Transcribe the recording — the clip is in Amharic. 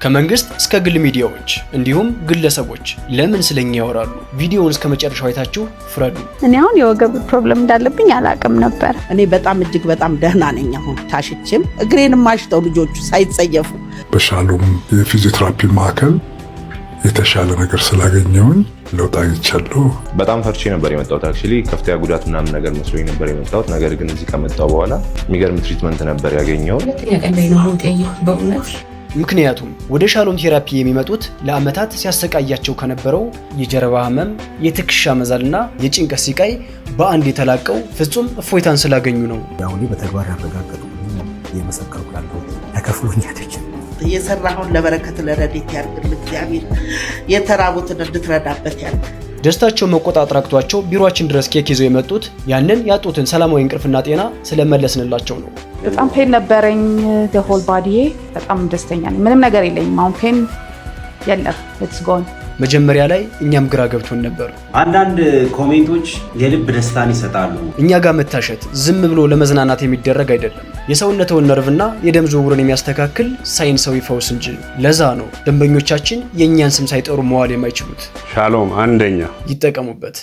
ከመንግስት እስከ ግል ሚዲያዎች እንዲሁም ግለሰቦች ለምን ስለኛ ያወራሉ? ቪዲዮውን እስከ መጨረሻው አይታችሁ ፍረዱ። እኔ አሁን የወገብ ፕሮብሌም እንዳለብኝ አላቅም ነበር። እኔ እጅግ በጣም ደህና ነኝ። አሁን ታሽቼም እግሬንም ማሽተው ልጆቹ ሳይጸየፉ በሻሎም የፊዚዮቴራፒ ማዕከል የተሻለ ነገር ስላገኘሁኝ ለውጥ አግኝቻለሁ። በጣም ፈርቼ ነበር የመጣሁት። አክቹሊ ከፍተኛ ጉዳት ምናምን ነገር መስሎኝ ነበር የመጣሁት። ነገር ግን እዚህ ከመጣሁ በኋላ የሚገርም ትሪትመንት ነበር ያገኘሁት። ምክንያቱም ወደ ሻሎም ቴራፒ የሚመጡት ለአመታት ሲያሰቃያቸው ከነበረው የጀርባ ህመም፣ የትከሻ መዛልና የጭንቀት ሲቃይ በአንድ የተላቀው ፍጹም እፎይታን ስላገኙ ነው። ያው በተግባር ያረጋገጡ የመሰከሩ ያለው ተከፍሎኛል። የሰራውን ለበረከት ለረድኤት ያድርግልህ እግዚአብሔር። የተራቡትን እንድትረዳበት ያድርግ። ደስታቸው መቆጣጠር አቅቷቸው ቢሮአችን ድረስ ኬክ ይዘው የመጡት ያንን ያጡትን ሰላማዊ እንቅልፍና ጤና ስለመለስንላቸው ነው። በጣም ፔን ነበረኝ ሆል ባዲዬ። በጣም ደስተኛ ነኝ። ምንም ነገር የለኝም አሁን፣ ፔን የለም። ኢትስ ጎን። መጀመሪያ ላይ እኛም ግራ ገብቶን ነበር። አንዳንድ ኮሜንቶች የልብ ደስታን ይሰጣሉ። እኛ ጋር መታሸት ዝም ብሎ ለመዝናናት የሚደረግ አይደለም፣ የሰውነትን ነርቭና የደም ዝውውርን የሚያስተካክል ሳይንሳዊ ፈውስ እንጂ። ለዛ ነው ደንበኞቻችን የእኛን ስም ሳይጠሩ መዋል የማይችሉት። ሻሎም አንደኛ። ይጠቀሙበት።